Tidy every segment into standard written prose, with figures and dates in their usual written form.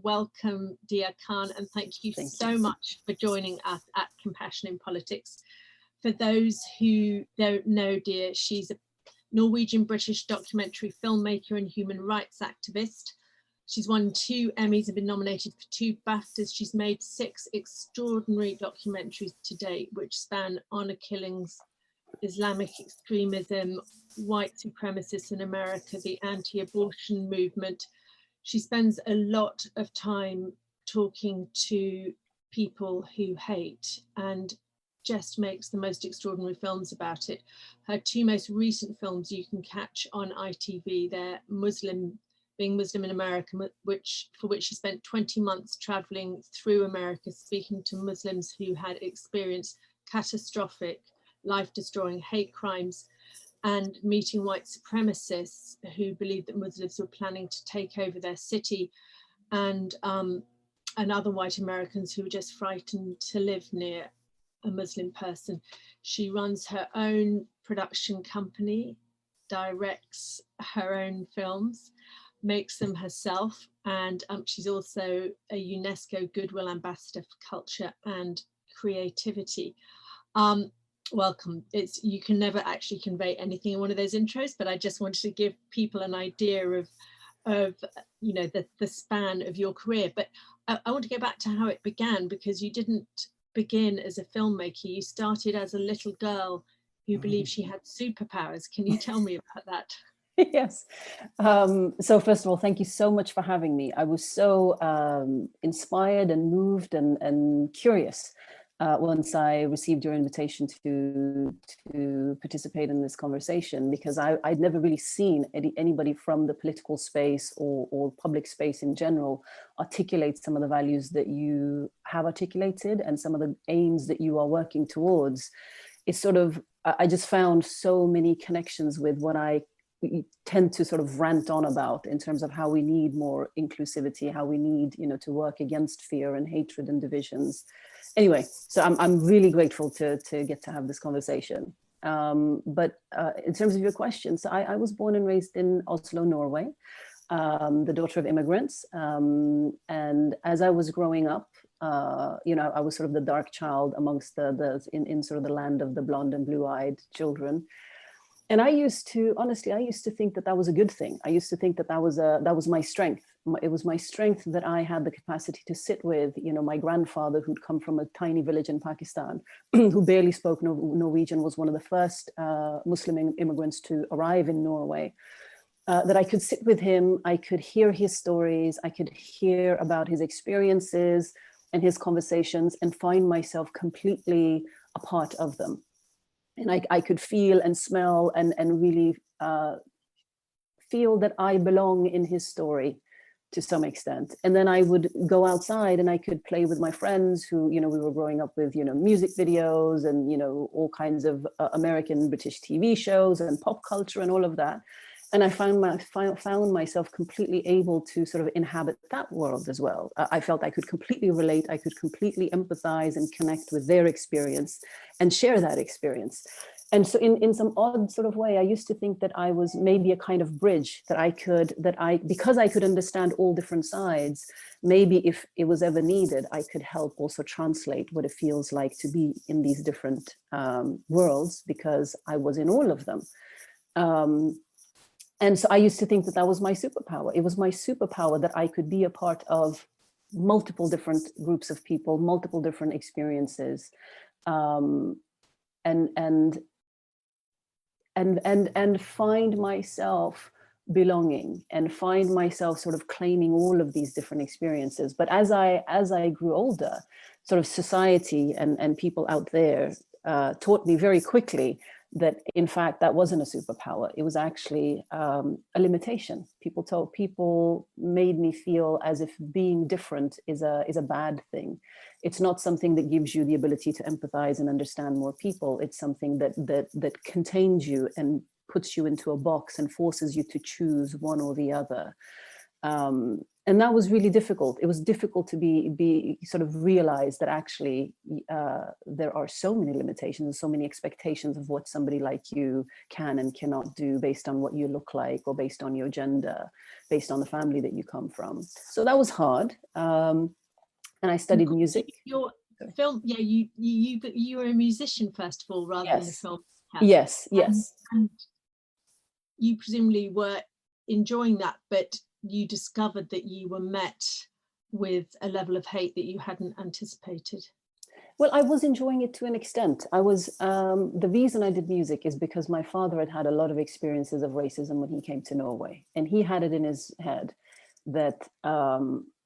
Welcome, Deeyah Khan, and thank you so much for joining us at Compassion in Politics. For those who don't know Deeyah, she's a Norwegian-British documentary filmmaker and human rights activist. She's won 2 Emmys and been nominated for 2 BAFTAs. She's made 6 extraordinary documentaries to date, which span honor killings, Islamic extremism, white supremacists in America, the anti-abortion movement. She spends a lot of time talking to people who hate and just makes the most extraordinary films about it. Her 2 most recent films you can catch on ITV. They're Being Muslim in America, for which she spent 20 months traveling through America, speaking to Muslims who had experienced catastrophic, life-destroying hate crimes, and meeting white supremacists who believed that Muslims were planning to take over their city, and other white Americans who were just frightened to live near a Muslim person. She runs her own production company, directs her own films, makes them herself, and she's also a UNESCO Goodwill Ambassador for Culture and Creativity. Welcome. You can never actually convey anything in one of those intros, but I just wanted to give people an idea of the span of your career. But I want to go back to how it began, because you didn't begin as a filmmaker. You started as a little girl who believed she had superpowers. Can you tell me about that? Yes. So first of all, thank you so much for having me. I was so inspired and moved and curious once I received your invitation to participate in this conversation, because I'd never really seen anybody from the political space or public space in general articulate some of the values that you have articulated and some of the aims that you are working towards. It's sort of, I just found so many connections with what I tend to sort of rant on about in terms of how we need more inclusivity, how we need, to work against fear and hatred and divisions. Anyway, so I'm really grateful to get to have this conversation. But in terms of your question, so I was born and raised in Oslo, Norway, the daughter of immigrants. And as I was growing up, I was sort of the dark child amongst in sort of the land of the blonde and blue-eyed children. And I used to think that was a good thing. I used to think that was my strength. It was my strength that I had the capacity to sit with, my grandfather, who'd come from a tiny village in Pakistan, who barely spoke Norwegian, was one of the first Muslim immigrants to arrive in Norway. That I could sit with him, I could hear his stories, I could hear about his experiences and his conversations, and find myself completely a part of them. And I could feel and smell and really feel that I belong in his story to some extent. And then I would go outside and I could play with my friends who, we were growing up with, music videos and, all kinds of American, British TV shows and pop culture and all of that. And I found myself completely able to sort of inhabit that world as well. I felt I could completely relate, I could completely empathize and connect with their experience and share that experience. And so in some odd sort of way, I used to think that I was maybe a kind of bridge because I could understand all different sides, maybe if it was ever needed, I could help also translate what it feels like to be in these different worlds, because I was in all of them. And so I used to think that was my superpower. It was my superpower that I could be a part of multiple different groups of people, multiple different experiences, and find myself belonging and find myself sort of claiming all of these different experiences. But as I grew older, sort of society and people out there taught me very quickly that in fact that wasn't a superpower. It was actually a limitation. People made me feel as if being different is a bad thing. It's not something that gives you the ability to empathize and understand more people. It's something that contains you and puts you into a box and forces you to choose one or the other. And that was really difficult. It was difficult to be sort of realize that actually there are so many limitations, so many expectations of what somebody like you can and cannot do based on what you look like, or based on your gender, based on the family that you come from. So that was hard. And I studied music. Your film, yeah, you were a musician first of all, rather than a film. Yes, yes. And you presumably were enjoying that, but you discovered that you were met with a level of hate that you hadn't anticipated. Well, I was enjoying it to an extent. I was, the reason I did music is because my father had had a lot of experiences of racism when he came to Norway. And he had it in his head that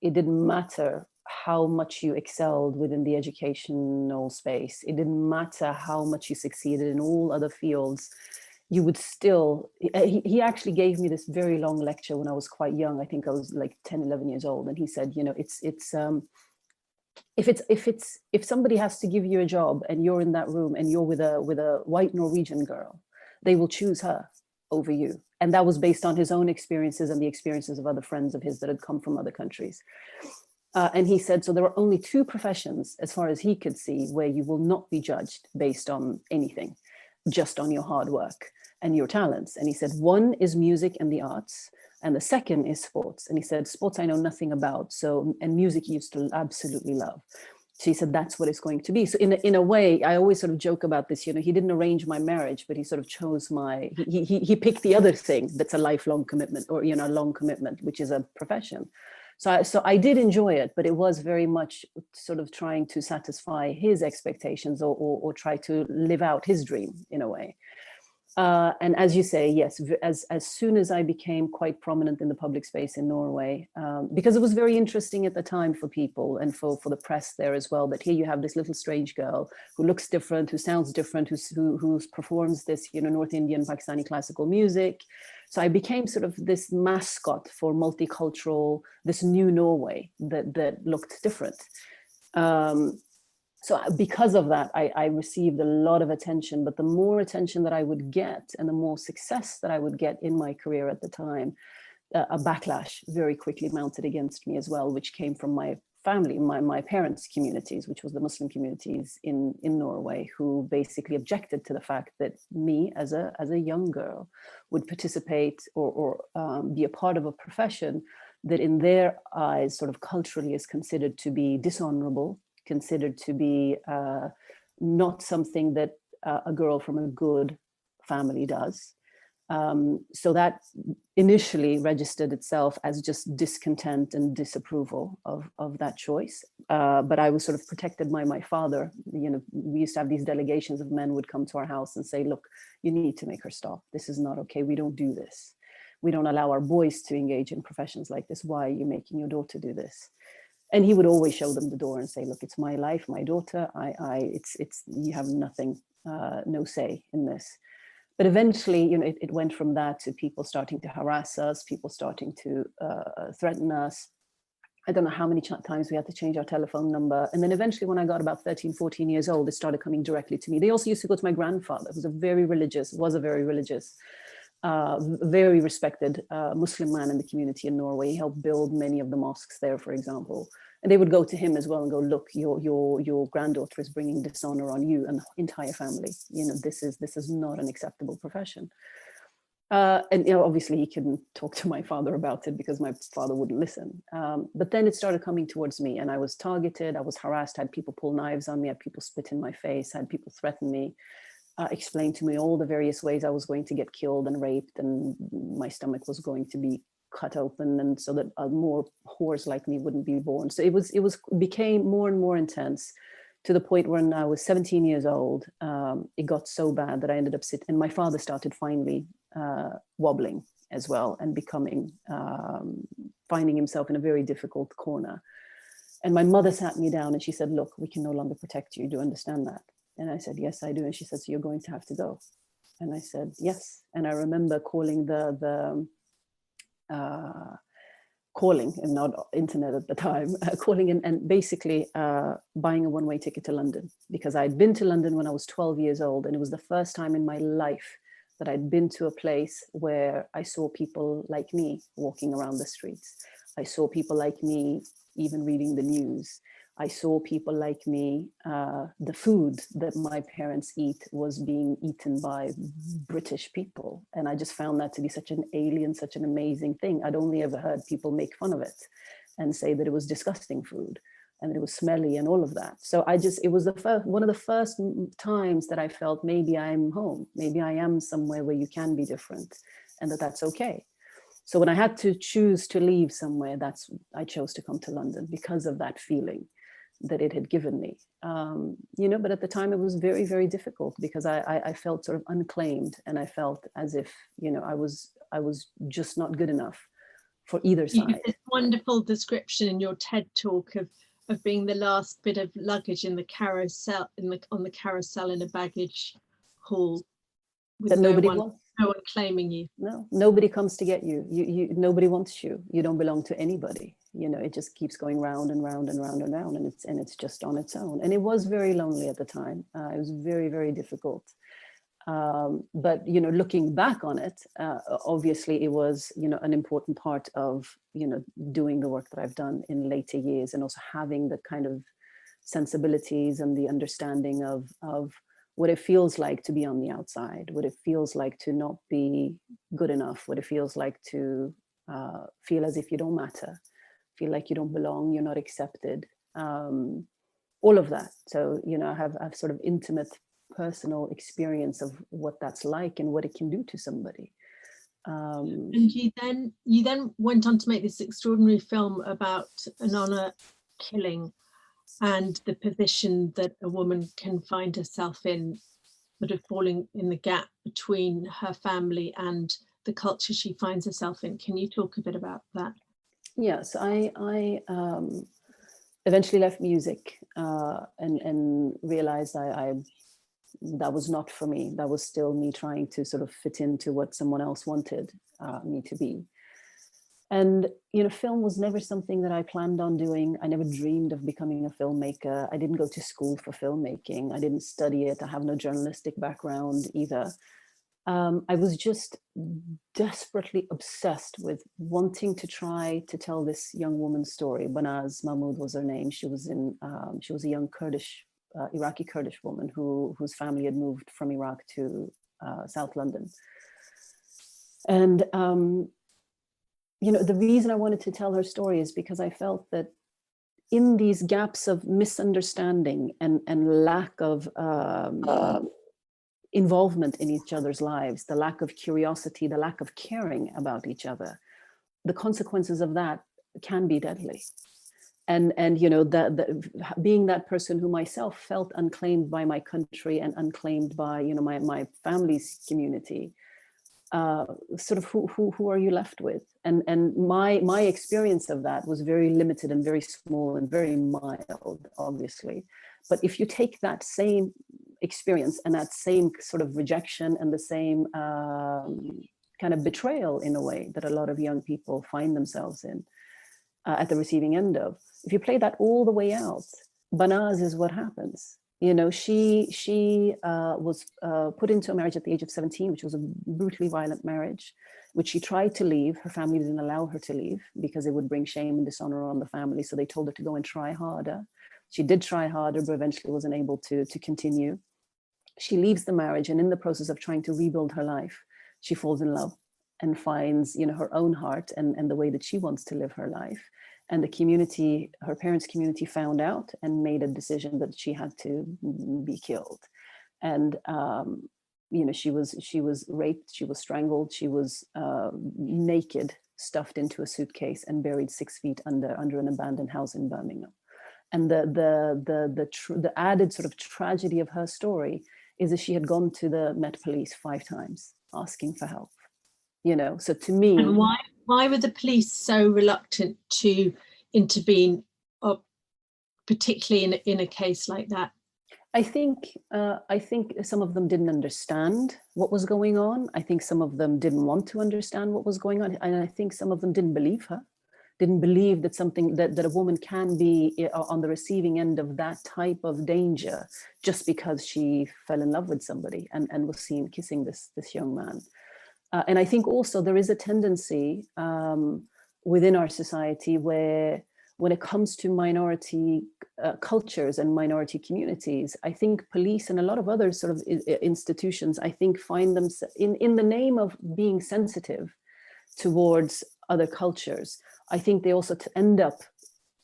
it didn't matter how much you excelled within the educational space. It didn't matter how much you succeeded in all other fields. You would still, he actually gave me this very long lecture when I was quite young. I think I was like 10, 11 years old. And he said, you know, if somebody has to give you a job and you're in that room and you're with a white Norwegian girl, they will choose her over you. And that was based on his own experiences and the experiences of other friends of his that had come from other countries. And he said, so there are only two professions, as far as he could see, where you will not be judged based on anything, just on your hard work and your talents. And he said, one is music and the arts, and the second is sports. And he said, sports I know nothing about, and music he used to absolutely love. So he said, that's what it's going to be. So in a way, I always sort of joke about this, you know, he didn't arrange my marriage, but he sort of chose he picked the other thing that's a lifelong commitment, or, you know, a long commitment, which is a profession. So I did enjoy it, but it was very much sort of trying to satisfy his expectations, or try to live out his dream in a way. And as you say, yes, as soon as I became quite prominent in the public space in Norway, because it was very interesting at the time for people and for the press there as well, that here you have this little strange girl who looks different, who sounds different, who performs this, you know, North Indian, Pakistani classical music. So I became sort of this mascot for multicultural, this new Norway that looked different. So because of that, I received a lot of attention, but the more attention that I would get and the more success that I would get in my career at the time, a backlash very quickly mounted against me as well, which came from my family, my parents' communities, which was the Muslim communities in Norway, who basically objected to the fact that me as a young girl would participate or be a part of a profession that in their eyes sort of culturally is considered to be dishonorable, considered to be not something that a girl from a good family does. So that initially registered itself as just discontent and disapproval of that choice. But I was sort of protected by my father. You know, we used to have these delegations of men would come to our house and say, look, you need to make her stop. This is not okay. We don't do this. We don't allow our boys to engage in professions like this. Why are you making your daughter do this? And he would always show them the door and say, look, it's my life, my daughter. It's you have nothing, no say in this. But eventually, you know, it went from that to people starting to harass us, people starting to threaten us. I don't know how many times we had to change our telephone number. And then eventually, when I got about 13, 14 years old, it started coming directly to me. They also used to go to my grandfather, who was a very religious, very respected Muslim man in the community in Norway. He helped build many of the mosques there, for example. And they would go to him as well and go, look, your granddaughter is bringing dishonor on you and the entire family. You know, this is not an acceptable profession. And, you know, obviously he couldn't talk to my father about it because my father wouldn't listen. But then it started coming towards me, and I was targeted, I was harassed, had people pull knives on me, had people spit in my face, had people threaten me. Explained to me all the various ways I was going to get killed and raped, and my stomach was going to be cut open, and so that more whores like me wouldn't be born. So it became more and more intense, to the point when I was 17 years old. It got so bad that I ended up and my father started finally wobbling as well, and finding himself in a very difficult corner. And my mother sat me down and she said, look, we can no longer protect you. Do you understand that? And I said, yes, I do. And she said, so you're going to have to go. And I said, yes. And I remember calling calling, and not internet at the time, calling and basically buying a one-way ticket to London, because I'd been to London when I was 12 years old. And it was the first time in my life that I'd been to a place where I saw people like me walking around the streets. I saw people like me even reading the news. I saw people like me, the food that my parents eat was being eaten by British people. And I just found that to be such an alien, such an amazing thing. I'd only ever heard people make fun of it and say that it was disgusting food and it was smelly and all of that. So it was one of the first times that I felt maybe I'm home, maybe I am somewhere where you can be different and that's okay. So when I had to choose to leave somewhere, I chose to come to London because of that feeling that it had given me. But at the time it was very, very difficult because I felt sort of unclaimed, and I felt as if, I was just not good enough for either side. You have this wonderful description in your TED talk of being the last bit of luggage in the carousel, on the carousel in a baggage hall, with that nobody no one claiming you. No, nobody comes to get you. Nobody wants you. You don't belong to anybody. It just keeps going round and round and round and round, and it's just on its own. And it was very lonely at the time. It was very, very difficult. But looking back on it, obviously it was an important part of doing the work that I've done in later years, and also having the kind of sensibilities and the understanding of what it feels like to be on the outside, what it feels like to not be good enough, what it feels like to feel as if you don't matter, feel like you don't belong, you're not accepted, all of that. So I have sort of intimate personal experience of what that's like and what it can do to somebody. And you then went on to make this extraordinary film about an honor killing and the position that a woman can find herself in, sort of falling in the gap between her family and the culture she finds herself in. Can you talk a bit about that? Yes, I eventually left music and realized that was not for me. That was still me trying to sort of fit into what someone else wanted me to be. And, film was never something that I planned on doing. I never dreamed of becoming a filmmaker. I didn't go to school for filmmaking. I didn't study it. I have no journalistic background either. I was just desperately obsessed with wanting to try to tell this young woman's story. Banaz Mahmod was her name. She was a young Iraqi Kurdish woman whose family had moved from Iraq to South London. And the reason I wanted to tell her story is because I felt that in these gaps of misunderstanding and lack of involvement in each other's lives, the lack of curiosity, the lack of caring about each other, the consequences of that can be deadly. And being that person who myself felt unclaimed by my country and unclaimed by my family's community, sort of who are you left with? And my experience of that was very limited and very small and very mild, obviously. But if you take that same experience and that same sort of rejection and the same kind of betrayal in a way that a lot of young people find themselves in at the receiving end of, if you play that all the way out, Banaz is what happens. She was put into a marriage at the age of 17, which was a brutally violent marriage, which she tried to leave. Her family didn't allow her to leave because it would bring shame and dishonor on the family. So they told her to go and try harder. She did try harder, but eventually wasn't able to continue. She leaves the marriage, and in the process of trying to rebuild her life, she falls in love and finds, her own heart and the way that she wants to live her life. And the community, her parents' community, found out and made a decision that she had to be killed. And she was raped, she was strangled, she was naked, stuffed into a suitcase, and buried 6 feet under an abandoned house in Birmingham. And the added sort of tragedy of her story is that she had gone to the Met Police 5 times asking for help. So to me, and why were the police so reluctant to intervene, particularly in a case like that? I think some of them didn't understand what was going on. I think some of them didn't want to understand what was going on, and I think some of them didn't believe her, didn't believe that something that a woman can be on the receiving end of that type of danger just because she fell in love with somebody and was seen kissing this young man. And I think also there is a tendency within our society where, when it comes to minority cultures and minority communities, I think police and a lot of other sort of institutions, I think, find them in the name of being sensitive towards other cultures. I think they also end up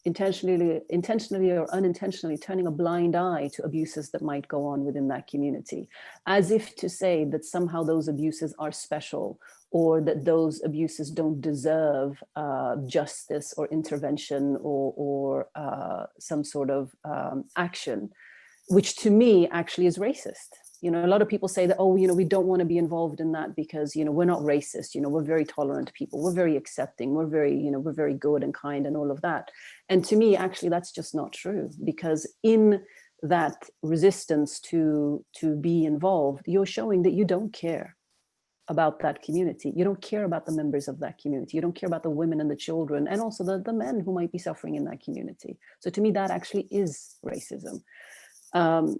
intentionally or unintentionally turning a blind eye to abuses that might go on within that community, as if to say that somehow those abuses are special, or that those abuses don't deserve justice or intervention or some sort of action, which to me actually is racist. You know, a lot of people say that, oh, you know, we don't want to be involved in that because, you know, we're not racist, you know, we're very tolerant people, we're very accepting, we're very, you know, we're very good and kind and all of that. And to me, actually, that's just not true, because in that resistance to be involved, you're showing that you don't care about that community. You don't care about the members of that community. You don't care about the women and the children, and also the men who might be suffering in that community. So to me, that actually is racism.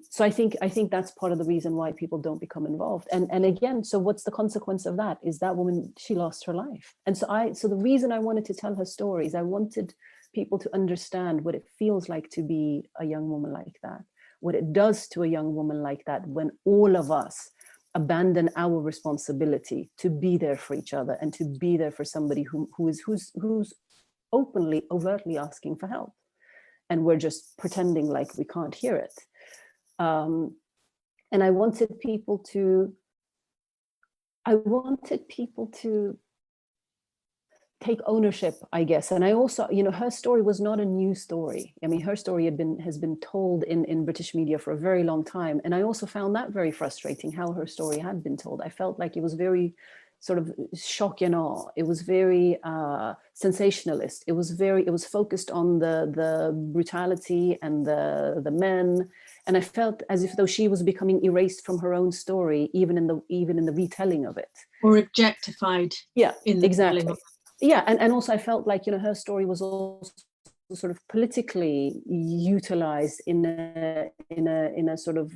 So I think that's part of the reason why people don't become involved. And again, so what's the consequence of that? Is that woman, she lost her life. And so the reason I wanted to tell her story is I wanted people to understand what it feels like to be a young woman like that, what it does to a young woman like that when all of us abandon our responsibility to be there for each other and to be there for somebody who's openly, overtly asking for help, and we're just pretending like we can't hear it. And I wanted people to take ownership, I guess. And I also, you know, her story was not a new story. I mean, her story has been told in British media for a very long time. And I also found that very frustrating, how her story had been told. I felt like it was very sort of shock and awe. It was very sensationalist. It was focused on the brutality and the men. And I felt as if though she was becoming erased from her own story, even in the retelling of it. Or objectified. Yeah, in the exactly. Yeah, and also I felt like, you know, her story was also sort of politically utilized in a sort of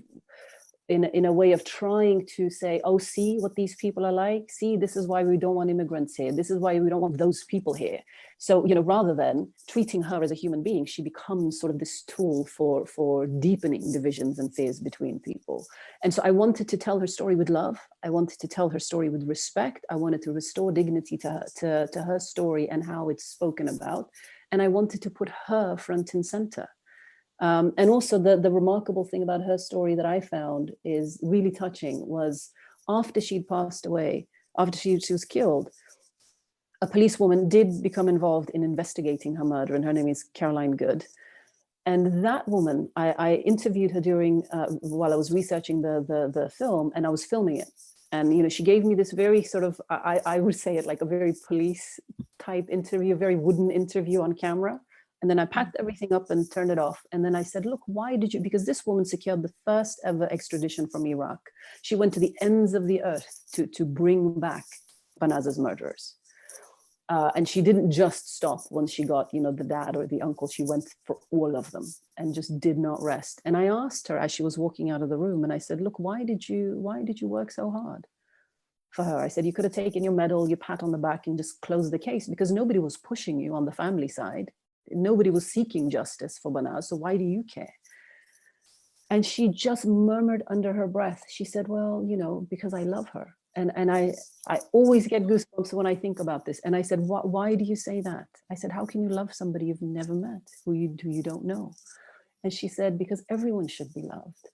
in a way of trying to say, oh, see what these people are like. See, this is why we don't want immigrants here. This is why we don't want those people here. So, you know, rather than treating her as a human being, she becomes sort of this tool for deepening divisions and fears between people. And so I wanted to tell her story with love. I wanted to tell her story with respect. I wanted to restore dignity to her story and how it's spoken about. And I wanted to put her front and center. And also the remarkable thing about her story that I found is really touching was after she'd passed away, after she was killed, a policewoman did become involved in investigating her murder, and her name is Caroline Good. And that woman, I interviewed her during, while I was researching the film, and I was filming it. And, you know, she gave me this very sort of, I would say it like a very police type interview, a very wooden interview on camera. And then I packed everything up and turned it off. And then I said, look, why did you? Because this woman secured the first ever extradition from Iraq. She went to the ends of the earth to bring back Banaz's murderers. And she didn't just stop once she got, you know, the dad or the uncle. She went for all of them and just did not rest. And I asked her as she was walking out of the room, and I said, look, why did you work so hard for her? I said, you could have taken your medal, your pat on the back, and just closed the case, because nobody was pushing you on the family side. Nobody was seeking justice for Banaz, so why do you care? And she just murmured under her breath. She said, well, you know, because I love her. And I always get goosebumps when I think about this. And I said, why do you say that? I said, how can you love somebody you've never met, who you don't know? And she said, because everyone should be loved.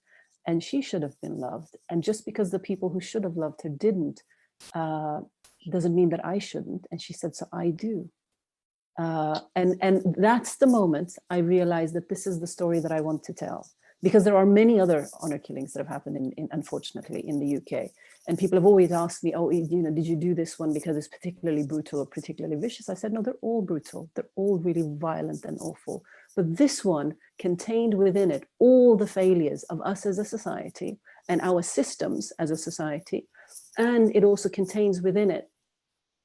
And she should have been loved. And just because the people who should have loved her didn't, doesn't mean that I shouldn't. And she said, so I do. And that's the moment I realized that this is the story that I want to tell, because there are many other honor killings that have happened unfortunately in the UK, and people have always asked me, oh, you know, did you do this one because it's particularly brutal or particularly vicious? I said, no, they're all brutal, they're all really violent and awful, but this one contained within it all the failures of us as a society and our systems as a society, and it also contains within it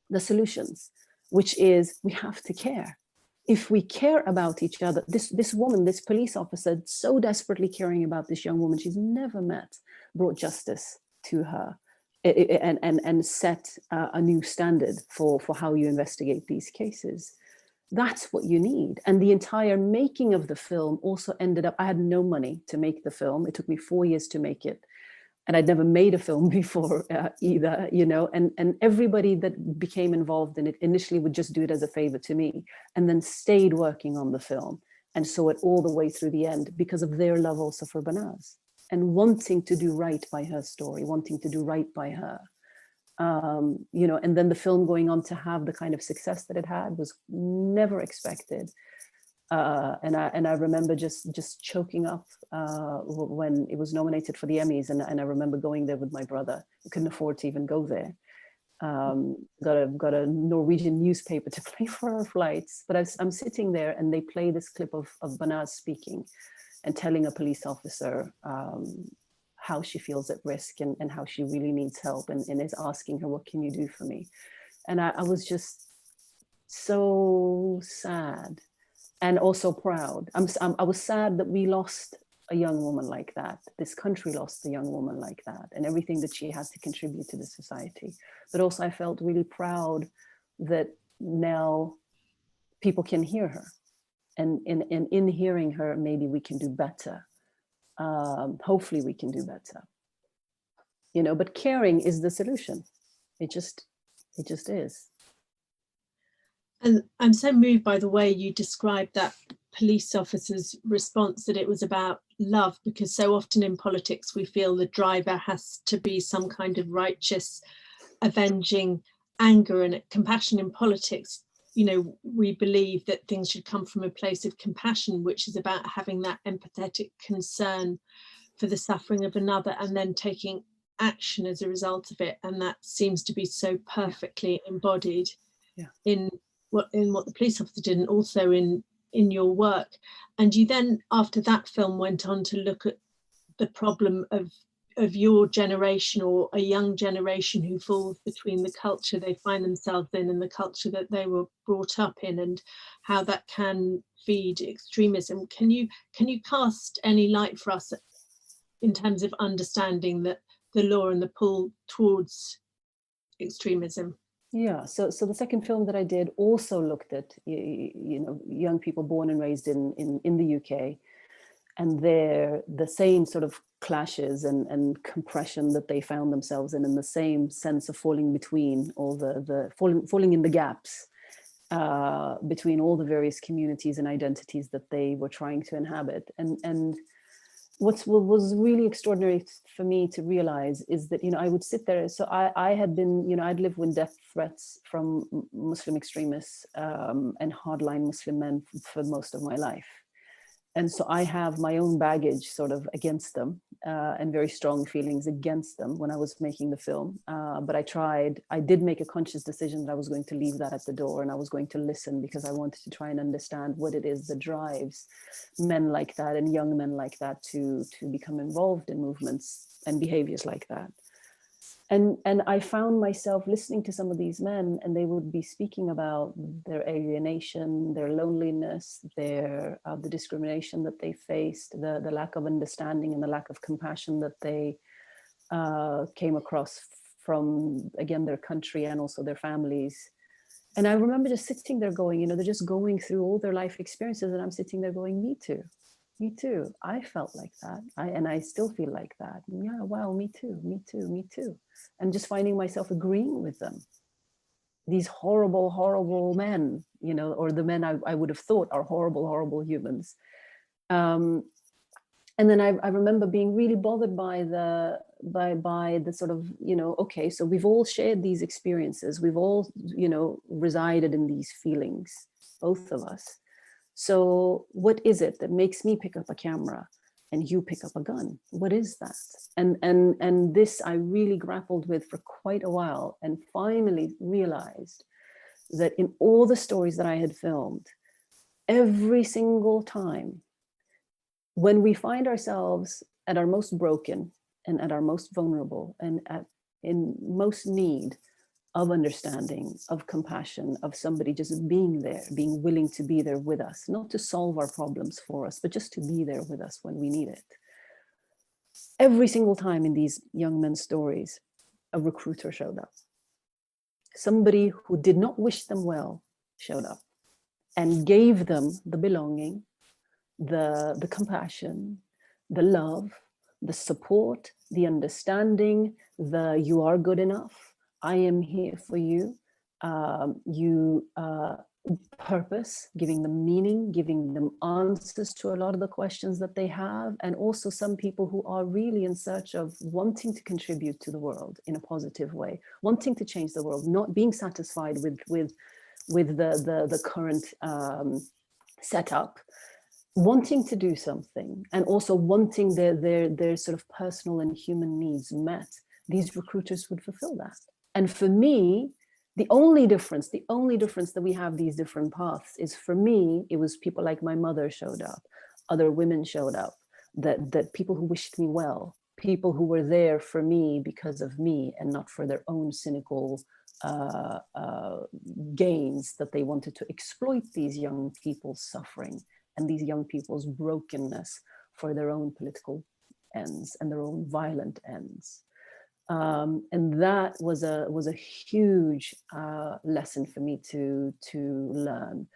the solutions, which is we have to care. If we care about each other, this woman, this police officer, so desperately caring about this young woman she's never met, brought justice to her and set a new standard for how you investigate these cases. That's what you need. And the entire making of the film also ended up, I had no money to make the film. It took me 4 years to make it. And I'd never made a film before either, you know, and everybody that became involved in it initially would just do it as a favor to me, and then stayed working on the film and saw it all the way through the end because of their love also for Banaz and wanting to do right by her story, wanting to do right by her. You know, and then the film going on to have the kind of success that it had was never expected. And I remember just choking up when it was nominated for the Emmys, and I remember going there with my brother. We couldn't afford to even go there. Got a Norwegian newspaper to pay for our flights, but I'm sitting there, and they play this clip of Banaz speaking and telling a police officer how she feels at risk and how she really needs help, and is asking her, what can you do for me? And I was just so sad and also proud. I was sad that we lost a young woman like that. This country lost a young woman like that, and everything that she had to contribute to the society. But also I felt really proud that now people can hear her. And in hearing her, maybe we can do better. Hopefully we can do better. You know, but caring is the solution. It just is. And I'm so moved by the way you described that police officer's response, that it was about love, because so often in politics we feel the driver has to be some kind of righteous, avenging anger. And compassion in politics, you know, we believe that things should come from a place of compassion, which is about having that empathetic concern for the suffering of another and then taking action as a result of it. And that seems to be so perfectly embodied in what the police officer did, and also in your work. And you then, after that film, went on to look at the problem of your generation, or a young generation who falls between the culture they find themselves in and the culture that they were brought up in, and how that can feed extremism. Can you cast any light for us in terms of understanding that the law and the pull towards extremism? Yeah, so the second film that I did also looked at you know, young people born and raised in the UK, and the same sort of clashes and compression that they found themselves in the same sense of falling between all the falling in the gaps between all the various communities and identities that they were trying to inhabit. And what was really extraordinary for me to realize is that, you know, I would sit there. So I had been, you know, I'd lived with death threats from Muslim extremists and hardline Muslim men for most of my life. And so I have my own baggage sort of against them and very strong feelings against them when I was making the film. But I did make a conscious decision that I was going to leave that at the door, and I was going to listen, because I wanted to try and understand what it is that drives men like that and young men like that to become involved in movements and behaviors like that. And I found myself listening to some of these men, and they would be speaking about their alienation, their loneliness, the discrimination that they faced, the lack of understanding and the lack of compassion that they came across from, again, their country and also their families. And I remember just sitting there going, you know, they're just going through all their life experiences, and I'm sitting there going, me too. Me too. I felt like that. And I still feel like that. Yeah, wow, me too, me too, me too. And just finding myself agreeing with them. These horrible, horrible men, you know, or the men I would have thought are horrible, horrible humans. And then I remember being really bothered by the sort of, you know, okay, so we've all shared these experiences. We've all, you know, resided in these feelings, both of us. So what is it that makes me pick up a camera and you pick up a gun? What is that? And this I really grappled with for quite a while, and finally realized that in all the stories that I had filmed, every single time when we find ourselves at our most broken and at our most vulnerable and in most need of understanding, of compassion, of somebody just being there, being willing to be there with us, not to solve our problems for us, but just to be there with us when we need it. Every single time in these young men's stories, a recruiter showed up. Somebody who did not wish them well showed up. and gave them the belonging, the compassion, the love, the support, the understanding, the you are good enough, I am here for you, purpose, giving them meaning, giving them answers to a lot of the questions that they have, and also some people who are really in search of wanting to contribute to the world in a positive way, wanting to change the world, not being satisfied with the current setup, wanting to do something, and also wanting their sort of personal and human needs met. These recruiters would fulfill that. And for me, the only difference that we have these different paths is, for me, it was people like my mother showed up, other women showed up, that people who wished me well, people who were there for me because of me and not for their own cynical gains, that they wanted to exploit these young people's suffering and these young people's brokenness for their own political ends and their own violent ends. And that was a huge lesson for me to learn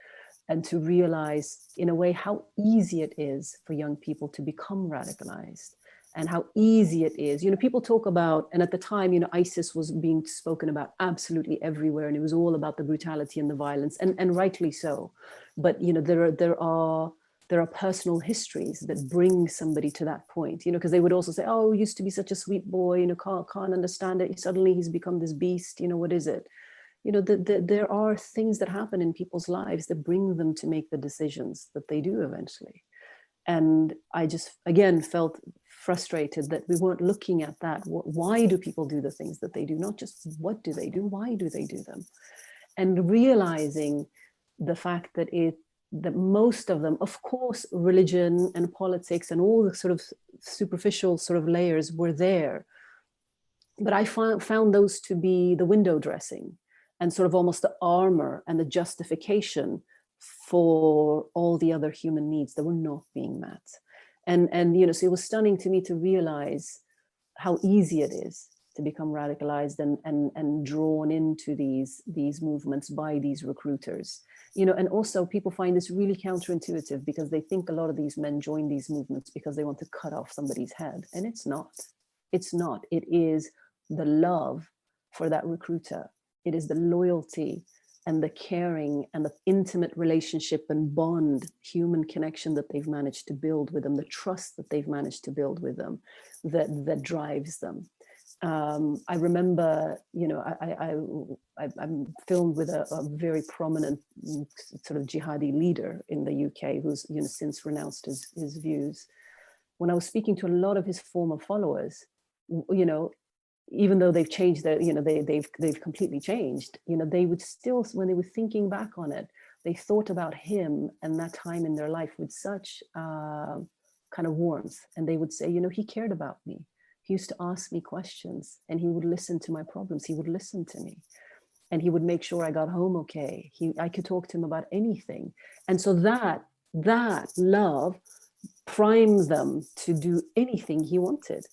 and to realize, in a way, how easy it is for young people to become radicalized, and how easy it is. People talk about, and at the time, ISIS was being spoken about absolutely everywhere, and it was all about the brutality and the violence, and rightly so. But there are personal histories that bring somebody to that point, because they would also say, oh, he used to be such a sweet boy, can't understand it. Suddenly he's become this beast, what is it? There are things that happen in people's lives that bring them to make the decisions that they do eventually. And I just, again, felt frustrated that we weren't looking at that. Why do people do the things that they do? Not just what do they do, why do they do them? And realizing the fact that most of them, of course, religion and politics and all the sort of superficial sort of layers were there. But I found those to be the window dressing and sort of almost the armor and the justification for all the other human needs that were not being met. And so it was stunning to me to realize how easy it is to become radicalized and drawn into these movements by these recruiters. And also people find this really counterintuitive, because they think a lot of these men join these movements because they want to cut off somebody's head. And it's not. It is the love for that recruiter. It is the loyalty and the caring and the intimate relationship and bond, human connection that they've managed to build with them, the trust that they've managed to build with them, that drives them. I remember, I'm filmed with a very prominent sort of jihadi leader in the UK who's since renounced his views. When I was speaking to a lot of his former followers, even though they've changed they've completely changed, they would still, when they were thinking back on it, they thought about him and that time in their life with such kind of warmth. And they would say, he cared about me. He used to ask me questions and he would listen to my problems. He would listen to me and he would make sure I got home okay. I could talk to him about anything. And so that love primed them to do anything he wanted.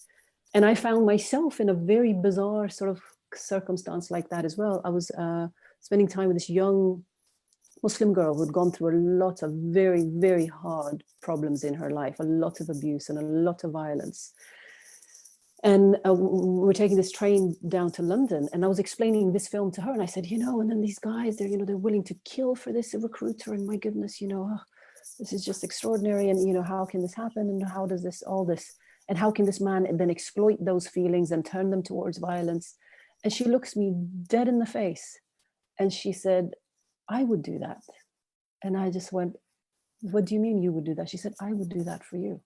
And I found myself in a very bizarre sort of circumstance like that as well. I was spending time with this young Muslim girl who had gone through a lot of very, very hard problems in her life, a lot of abuse and a lot of violence. And we're taking this train down to London, and I was explaining this film to her, and I said, and then these guys, they're willing to kill for this recruiter, and my goodness, this is just extraordinary, and how can this happen, and how does all this, and how can this man then exploit those feelings and turn them towards violence? And she looks me dead in the face, and she said, I would do that. And I just went, what do you mean you would do that? She said, I would do that for you.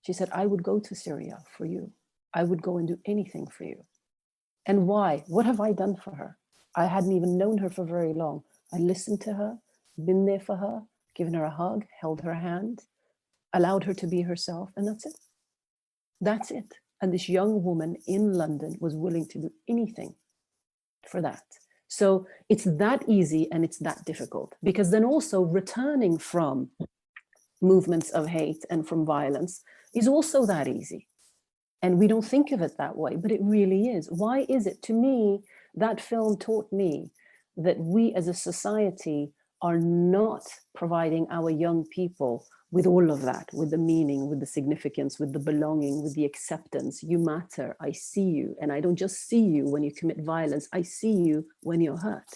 She said, I would go to Syria for you. I would go and do anything for you. And why? What have I done for her? I hadn't even known her for very long. I listened to her, been there for her, given her a hug, held her hand, allowed her to be herself, and that's it. That's it. And this young woman in London was willing to do anything for that. So it's that easy and it's that difficult, because then also returning from movements of hate and from violence is also that easy. And we don't think of it that way, but it really is. Why is it? To me, that film taught me that we as a society are not providing our young people with all of that, with the meaning, with the significance, with the belonging, with the acceptance. You matter, I see you. And I don't just see you when you commit violence, I see you when you're hurt.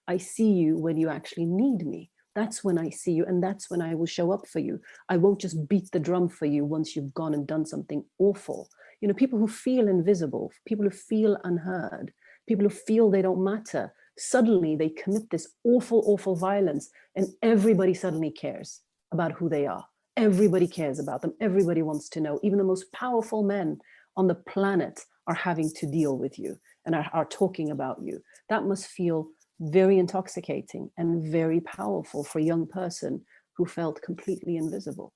I see you when you actually need me. That's when I see you, and that's when I will show up for you. I won't just beat the drum for you once you've gone and done something awful. You know, people who feel invisible, people who feel unheard, people who feel they don't matter, suddenly they commit this awful, awful violence, and everybody suddenly cares about who they are. Everybody cares about them. Everybody wants to know. Even the most powerful men on the planet are having to deal with you and are talking about you. That must feel very intoxicating and very powerful for a young person who felt completely invisible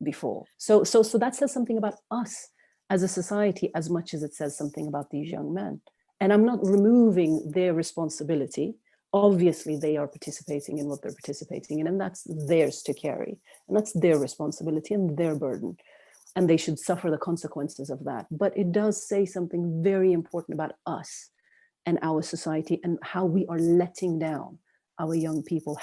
before. So that says something about us as a society as much as it says something about these young men. And I'm not removing their responsibility. Obviously, they are participating in what they're participating in, and that's theirs to carry. And that's their responsibility and their burden. And they should suffer the consequences of that. But it does say something very important about us and our society and how we are letting down our young people.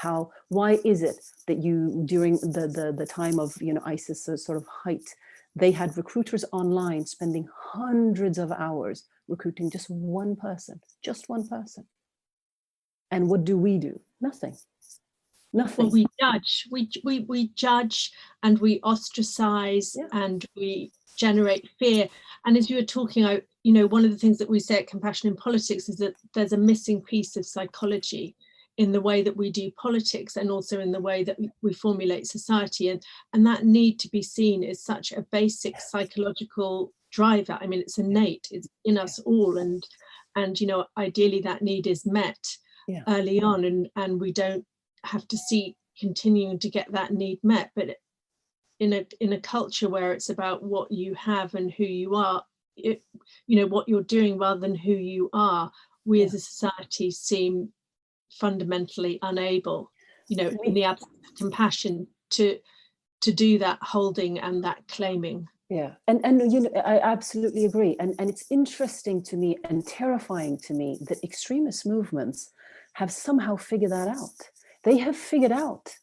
Why is it that you, during the time of, you know, ISIS sort of height, they had recruiters online spending hundreds of hours recruiting just one person. And what do? Nothing. Well, we judge. We judge and we ostracize, yeah, and we generate fear. And as you were talking, you know, one of the things that we say at Compassion in Politics is that there's a missing piece of psychology in the way that we do politics and also in the way that we formulate society. And that need to be seen as such a basic psychological driver. I mean, it's innate, it's in us all. And you know, ideally that need is met, yeah, early on, and we don't have to see continuing to get that need met. But in a culture where it's about what you have and who you are, you know, what you're doing rather than who you are, we, yeah, as a society seem fundamentally unable, you know, in the absence of compassion, to do that holding and that claiming. Yeah, and you know, I absolutely agree. And it's interesting to me and terrifying to me that extremist movements have somehow figured that out. They have figured out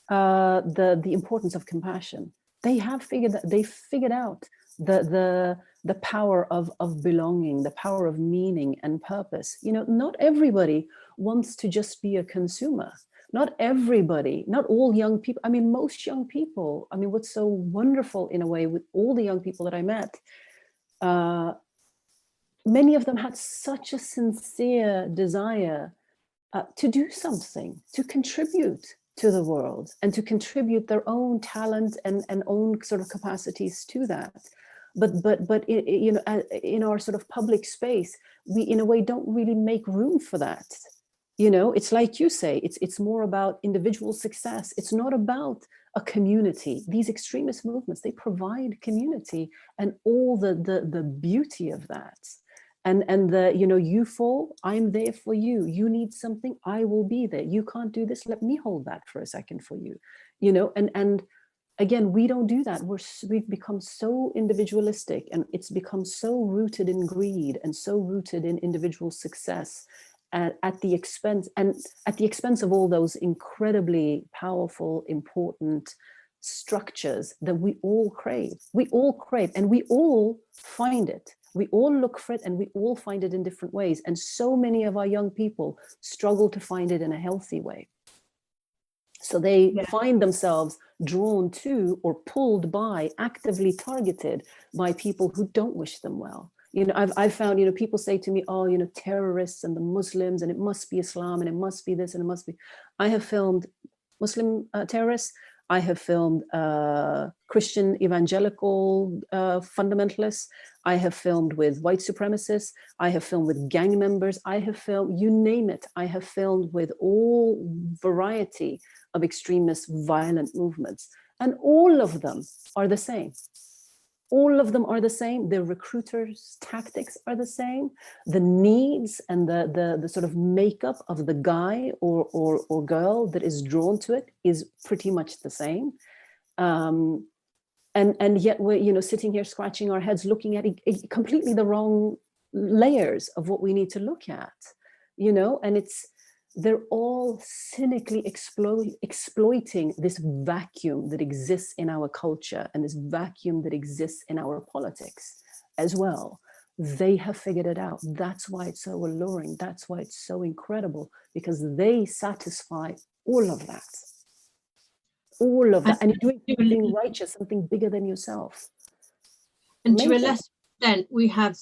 the importance of compassion. They figured out the power of belonging, the power of meaning and purpose. You know, not everybody wants to just be a consumer. Not everybody, not all young people. I mean, most young people, I mean, what's so wonderful in a way with all the young people that I met, many of them had such a sincere desire to do something, to contribute to the world and to contribute their own talent and own sort of capacities to that. But you know, in our sort of public space, we in a way don't really make room for that. You know, it's like you say, it's more about individual success. It's not about a community. These extremist movements, they provide community and all the beauty of that. And the, you know, you fall, I'm there for you. You need something, I will be there. You can't do this, let me hold that for a second for you. You know, and again, we don't do that. We've become so individualistic, and it's become so rooted in greed and so rooted in individual success at the expense of all those incredibly powerful, important structures that we all crave. We all crave, and we all find it. We all look for it, and we all find it in different ways. And so many of our young people struggle to find it in a healthy way. So they, yeah, find themselves drawn to or pulled by, actively targeted by people who don't wish them well. You know, I've found, you know, people say to me, oh, you know, terrorists and the Muslims, and it must be Islam, and it must be this, and it must be. I have filmed Muslim terrorists. I have filmed Christian evangelical fundamentalists. I have filmed with white supremacists. I have filmed with gang members. I have filmed, you name it. I have filmed with all variety of extremist violent movements. And all of them are the same. All of them are the same. The recruiters' tactics are the same. The needs and the sort of makeup of the guy or girl that is drawn to it is pretty much the same. And yet we're, you know, sitting here scratching our heads, looking at completely the wrong layers of what we need to look at, you know. And it's they're all cynically exploiting this vacuum that exists in our culture and this vacuum that exists in our politics as well. They have figured it out. That's why it's so alluring. That's why it's so incredible, because they satisfy all of that. All of that. And you're doing something righteous, something bigger than yourself. And to a lesser extent, we have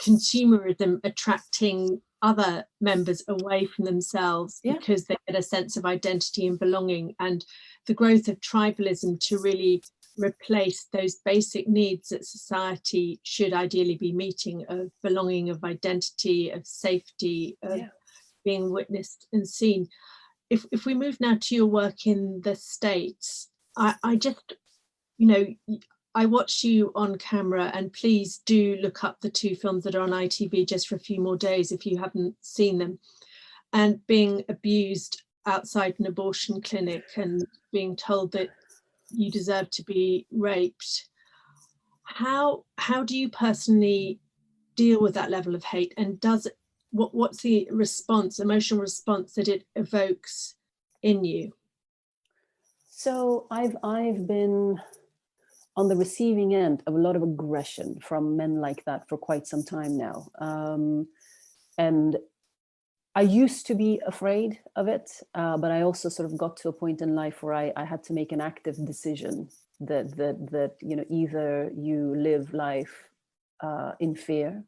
consumerism attracting other members away from themselves because they get a sense of identity and belonging, and the growth of tribalism to really replace those basic needs that society should ideally be meeting, of belonging, of identity, of safety, of being witnessed and seen. If we move now to your work in the States, I just, I watched you on camera, and please do look up the 2 films that are on ITV just for a few more days if you haven't seen them. And being abused outside an abortion clinic and being told that you deserve to be raped. How do you personally deal with that level of hate? And what's the emotional response that it evokes in you? So I've been on the receiving end of a lot of aggression from men like that for quite some time now. And I used to be afraid of it, but I also sort of got to a point in life where I had to make an active decision that either you live life in fear,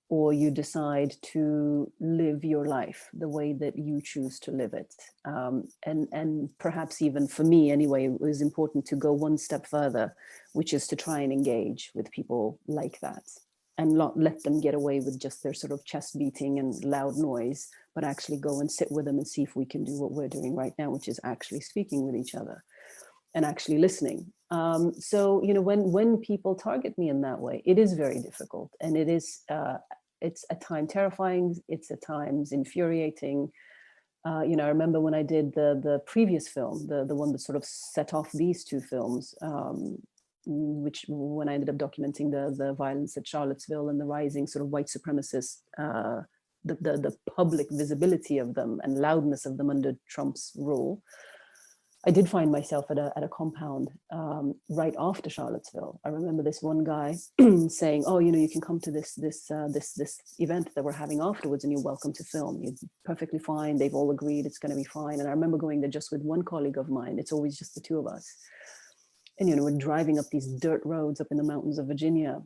or you decide to live your life the way that you choose to live it. And perhaps even for me anyway, it was important to go one step further, which is to try and engage with people like that and not let them get away with just their sort of chest beating and loud noise, but actually go and sit with them and see if we can do what we're doing right now, which is actually speaking with each other and actually listening. So, when people target me in that way, it is very difficult, and it is, it's at times terrifying. It's at times infuriating. I remember when I did the previous film, the one that sort of set off these 2 films, which when I ended up documenting the violence at Charlottesville and the rising sort of white supremacist, the public visibility of them and loudness of them under Trump's rule, I did find myself at a compound right after Charlottesville. I remember this one guy saying, "Oh, you can come to this event that we're having afterwards, and you're welcome to film. You're perfectly fine. They've all agreed it's going to be fine." And I remember going there just with one colleague of mine. It's always just the 2 of us. And we're driving up these dirt roads up in the mountains of Virginia,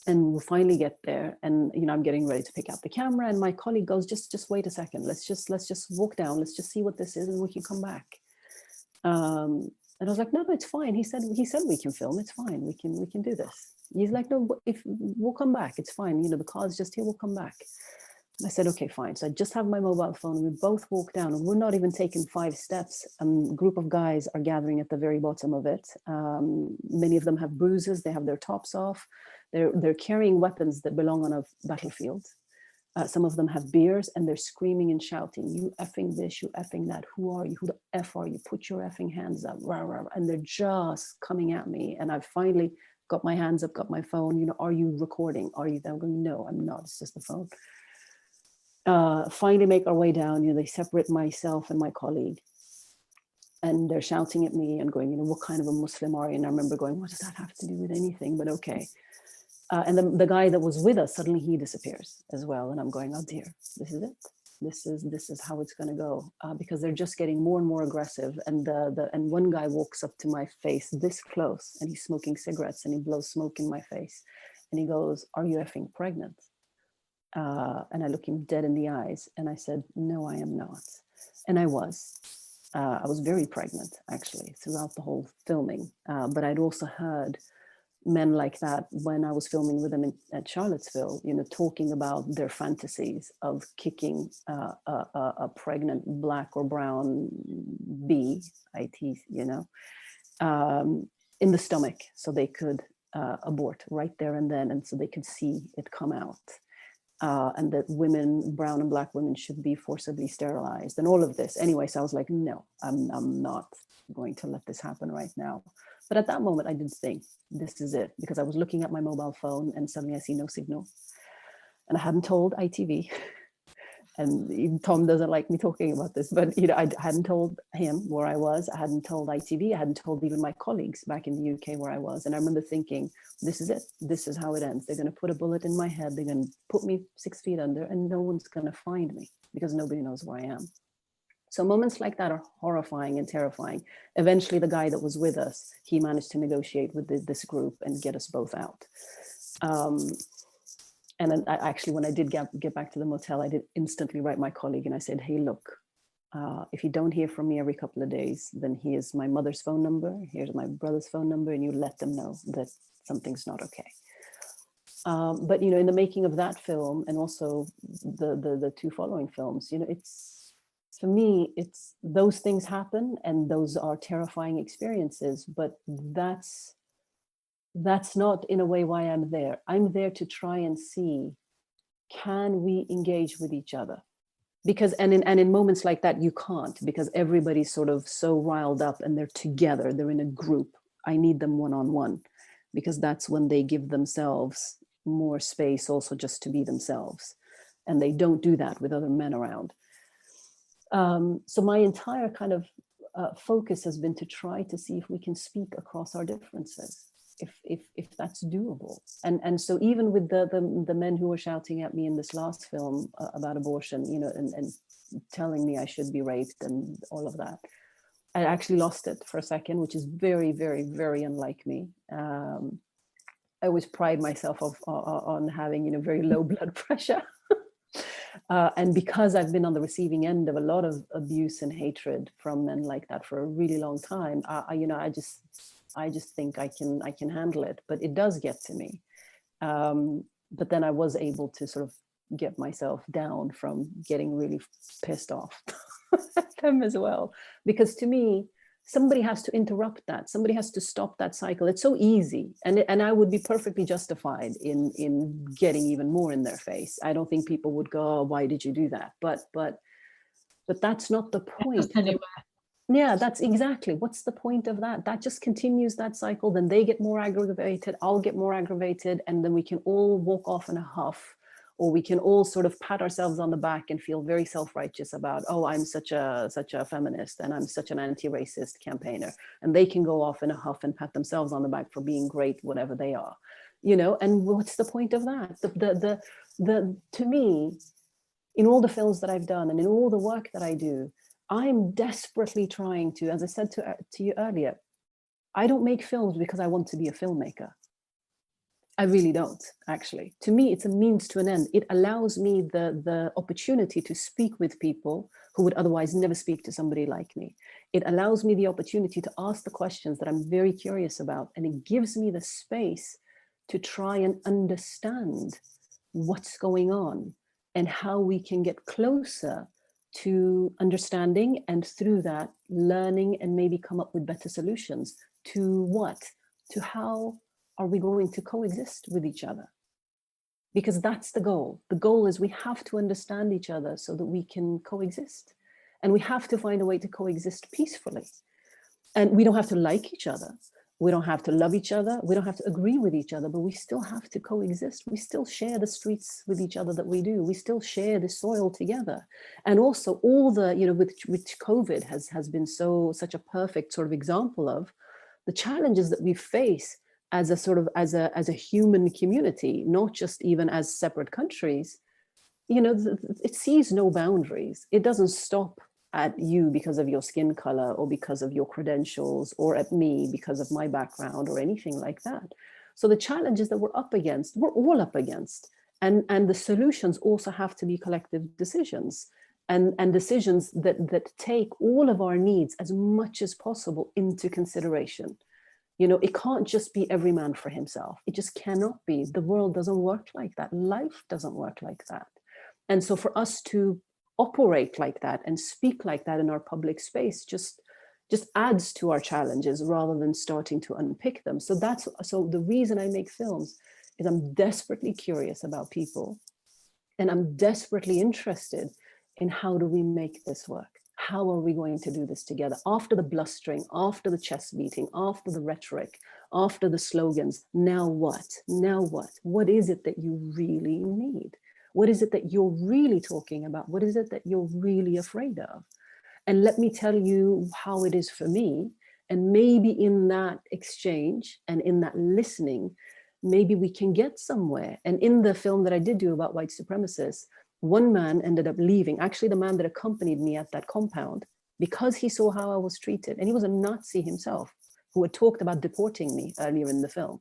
and we'll finally get there. And I'm getting ready to pick out the camera, and my colleague goes, "Just wait a second. Let's just walk down. Let's just see what this is, and we can come back." And I was like, no, it's fine. He said we can film. It's fine. We can do this. He's like, no, if we'll come back. It's fine. The car's just here. We'll come back. And I said, okay, fine. So I just have my mobile phone. And we both walk down, and we're not even taking 5 steps. A group of guys are gathering at the very bottom of it. Many of them have bruises. They have their tops off. They're carrying weapons that belong on a battlefield. Some of them have beers, and they're screaming and shouting, "You effing this, you effing that. Who are you? Who the F are you? Put your effing hands up." Rah, rah, rah. And they're just coming at me. And I've finally got my hands up, got my phone. "Are you recording? Are you?" I'm going, "No, I'm not. It's just the phone." Finally make our way down. They separate myself and my colleague. And they're shouting at me and going, "What kind of a Muslim are you?" And I remember going, "What does that have to do with anything?" But okay. And the guy that was with us, suddenly he disappears as well. And I'm going, oh dear, this is it. This is how it's going to go, because they're just getting more and more aggressive. And and one guy walks up to my face this close, and he's smoking cigarettes, and he blows smoke in my face. And he goes, "Are you effing pregnant?" And I look him dead in the eyes, and I said, "No, I am not." And I was. I was very pregnant, actually, throughout the whole filming. But I'd also heard men like that when I was filming with them at Charlottesville, talking about their fantasies of kicking a pregnant black or brown bee, in the stomach, so they could abort right there and then, and so they could see it come out. And that women, brown and black women, should be forcibly sterilized, and all of this. Anyway, so I was like, no, I'm not going to let this happen right now. But at that moment, I did think, this is it, because I was looking at my mobile phone, and suddenly I see no signal. And I hadn't told ITV. And even Tom doesn't like me talking about this, but you know, I hadn't told him where I was. I hadn't told ITV. I hadn't told even my colleagues back in the UK where I was. And I remember thinking, this is it. This is how it ends. They're going to put a bullet in my head. They're going to put me 6 feet under, and no one's going to find me because nobody knows where I am. So moments like that are horrifying and terrifying. Eventually, the guy that was with us, he managed to negotiate with this group and get us both out. And then actually, when I did get back to the motel, I did instantly write my colleague and I said, hey, look, if you don't hear from me every couple of days, then here's my mother's phone number, here's my brother's phone number, and you let them know that something's not okay. But, you know, in the making of that film and also the two following films, you know, it's, for me, it's those things happen and those are terrifying experiences, but that's not in a way why I'm there. I'm there to try and see, can we engage with each other? Because, and in moments like that, you can't, because everybody's sort of so riled up and they're together, they're in a group. I need them one-on-one, because that's when they give themselves more space also just to be themselves. And they don't do that with other men around. So my entire kind of focus has been to try to see if we can speak across our differences. If that's doable. And so even with the men who were shouting at me in this last film about abortion, you know, and telling me I should be raped and all of that, I actually lost it for a second, which is very, very, very unlike me. I always pride myself on having, you know, very low blood pressure. And because I've been on the receiving end of a lot of abuse and hatred from men like that for a really long time, you know, I just think I can handle it, but it does get to me. But then I was able to sort of get myself down from getting really pissed off at them as well. Because to me, somebody has to interrupt that. Somebody has to stop that cycle. It's so easy. And I would be perfectly justified in getting even more in their face. I don't think people would go, oh, why did you do that? But that's not the point. Yeah, that's exactly. What's the point of that? That just continues that cycle. Then they get more aggravated. I'll get more aggravated. And then we can all walk off in a huff, or we can all sort of pat ourselves on the back and feel very self-righteous about, oh, I'm such a feminist and I'm such an anti-racist campaigner. And they can go off in a huff and pat themselves on the back for being great, whatever they are, you know. And what's the point of that? To me, in all the films that I've done and in all the work that I do, I'm desperately trying to, as I said to you earlier, I don't make films because I want to be a filmmaker. I really don't, actually. To me, it's a means to an end. It allows me the opportunity to speak with people who would otherwise never speak to somebody like me. It allows me the opportunity to ask the questions that I'm very curious about, and it gives me the space to try and understand what's going on and how we can get closer to understanding, and through that learning and maybe come up with better solutions to what? To how are we going to coexist with each other? Because that's the goal. The goal is we have to understand each other so that we can coexist. And we have to find a way to coexist peacefully. And we don't have to like each other. We don't have to love each other. We don't have to agree with each other, but we still have to coexist. We still share the streets with each other that we do. We still share the soil together. And also all the, you know, which COVID has been such a perfect sort of example of the challenges that we face as a sort of, as a human community, not just even as separate countries. You know, it sees no boundaries. It doesn't stop at you because of your skin color or because of your credentials, or at me because of my background or anything like that. So the challenges that we're all up against. And the solutions also have to be collective decisions, and decisions that take all of our needs as much as possible into consideration. You know, it can't just be every man for himself. It just cannot be. The world doesn't work like that. Life doesn't work like that. And so for us to operate like that and speak like that in our public space just adds to our challenges rather than starting to unpick them. So the reason I make films is I'm desperately curious about people, and I'm desperately interested in how do we make this work? How are we going to do this together? After the blustering, after the chest beating, after the rhetoric, after the slogans, now what? Now what? What is it that you really need? What is it that you're really talking about? What is it that you're really afraid of? And let me tell you how it is for me. And maybe in that exchange and in that listening, maybe we can get somewhere. And in the film that I did do about white supremacists, one man ended up leaving, actually the man that accompanied me at that compound, because he saw how I was treated. And he was a Nazi himself who had talked about deporting me earlier in the film.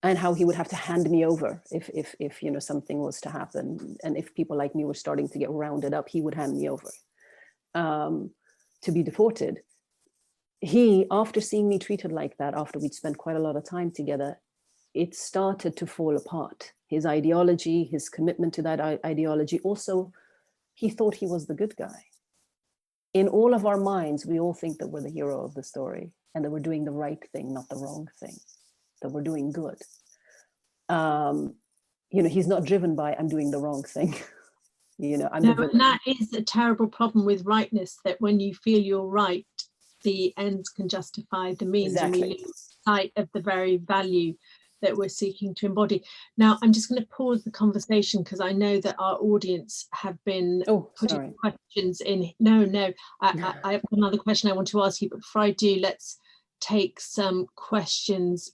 And how he would have to hand me over if you know, something was to happen. And if people like me were starting to get rounded up, he would hand me over to be deported. He, after seeing me treated like that, after we'd spent quite a lot of time together, it started to fall apart. His ideology, his commitment to that ideology. Also, he thought he was the good guy. In all of our minds, we all think that we're the hero of the story and that we're doing the right thing, not the wrong thing, that we're doing good. You know, he's not driven by, I'm doing the wrong thing. You know, I'm no, and that is a terrible problem with rightness, that when you feel you're right, the ends can justify the means. Exactly. And we lose sight of the very value that we're seeking to embody. Now, I'm just going to pause the conversation because I know that our audience have been putting questions in. No, I have another question I want to ask you, but before I do, let's take some questions.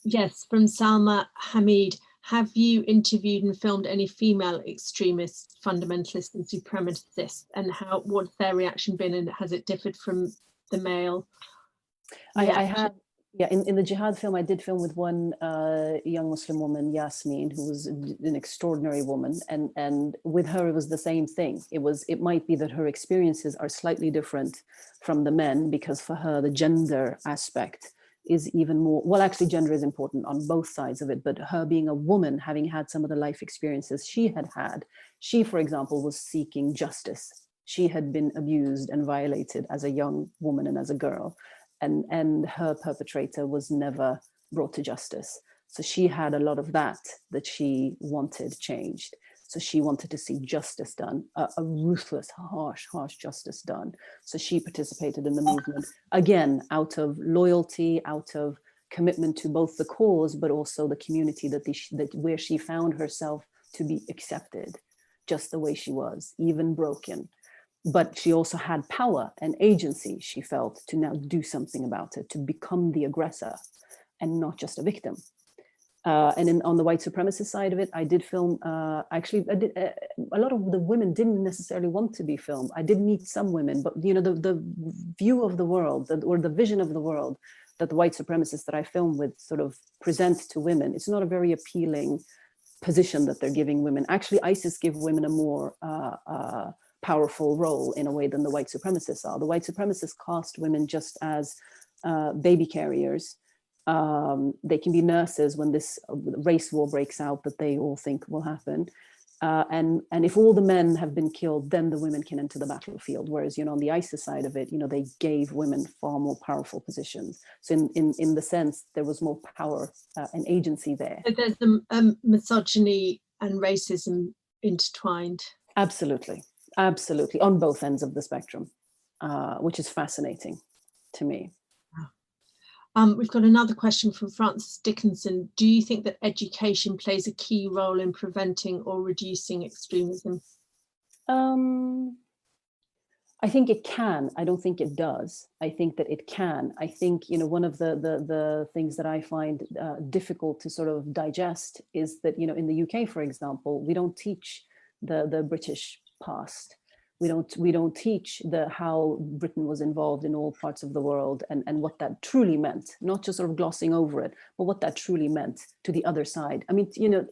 Yes, from Salma Hamid. Have you interviewed and filmed any female extremists, fundamentalists and supremacists, and what's their reaction been, and has it differed from the male? I have, yeah, in the jihad film, I did film with one young Muslim woman, Yasmin, who was an extraordinary woman, and with her it was the same thing. It might be that her experiences are slightly different from the men, because for her the gender aspect is even more, well, actually gender is important on both sides of it, but her being a woman, having had some of the life experiences she had, she, for example, was seeking justice. She had been abused and violated as a young woman and as a girl, and her perpetrator was never brought to justice. So she had a lot of that she wanted changed. So she wanted to see justice done, a ruthless, harsh justice done. So she participated in the movement, again, out of loyalty, out of commitment to both the cause, but also the community where she found herself to be accepted, just the way she was, even broken. But she also had power and agency, she felt, to now do something about it, to become the aggressor and not just a victim. And on the white supremacist side of it, I did film, a lot of the women didn't necessarily want to be filmed. I did meet some women, but you know, the view of the world, or the vision of the world that the white supremacists that I filmed with sort of present to women, it's not a very appealing position that they're giving women. Actually, ISIS give women a more powerful role in a way than the white supremacists are. The white supremacists cast women just as baby carriers. They can be nurses when this race war breaks out that they all think will happen. And if all the men have been killed, then the women can enter the battlefield. Whereas, you know, on the ISIS side of it, you know, they gave women far more powerful positions. So in the sense, there was more power and agency there. So there's the misogyny and racism intertwined. Absolutely. Absolutely. On both ends of the spectrum, which is fascinating to me. We've got another question from Francis Dickinson. Do you think that education plays a key role in preventing or reducing extremism? I think it can. I don't think it does. I think that it can. I think, you know, one of the things that I find difficult to sort of digest is that, you know, in the UK, for example, we don't teach the British past. We don't teach how Britain was involved in all parts of the world and what that truly meant, not just sort of glossing over it, but what that truly meant to the other side. I mean, you know,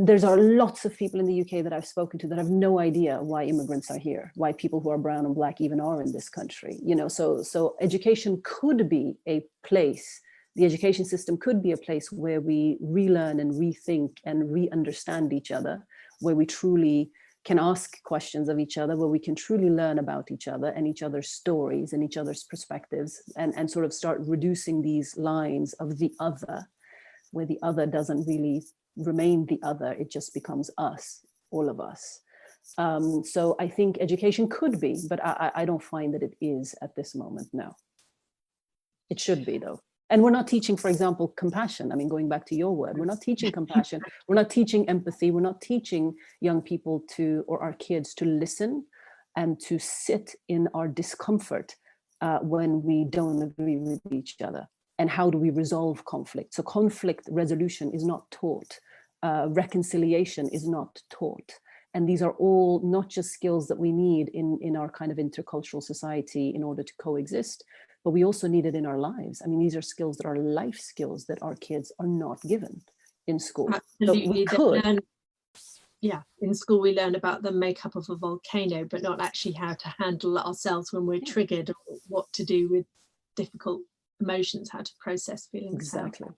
there's lots of people in the UK that I've spoken to that have no idea why immigrants are here, why people who are brown and black even are in this country. You know, so education could be a place. The education system could be a place where we relearn and rethink and re-understand each other, where we truly can ask questions of each other, where we can truly learn about each other and each other's stories and each other's perspectives, and sort of start reducing these lines of the other, where the other doesn't really remain the other, it just becomes us, all of us. So I think education could be, but I don't find that it is at this moment, no. It should be, though. And we're not teaching, for example, compassion. I mean, going back to your word, we're not teaching compassion. We're not teaching empathy. We're not teaching young people or our kids to listen and to sit in our discomfort when we don't agree with each other. And how do we resolve conflict? So conflict resolution is not taught. Reconciliation is not taught. And these are all not just skills that we need in our kind of intercultural society in order to coexist, but we also need it in our lives. I mean, these are skills that are life skills that our kids are not given in school. Absolutely. But in school we learn about the makeup of a volcano, but not actually how to handle ourselves when we're triggered, or what to do with difficult emotions, how to process feelings, exactly,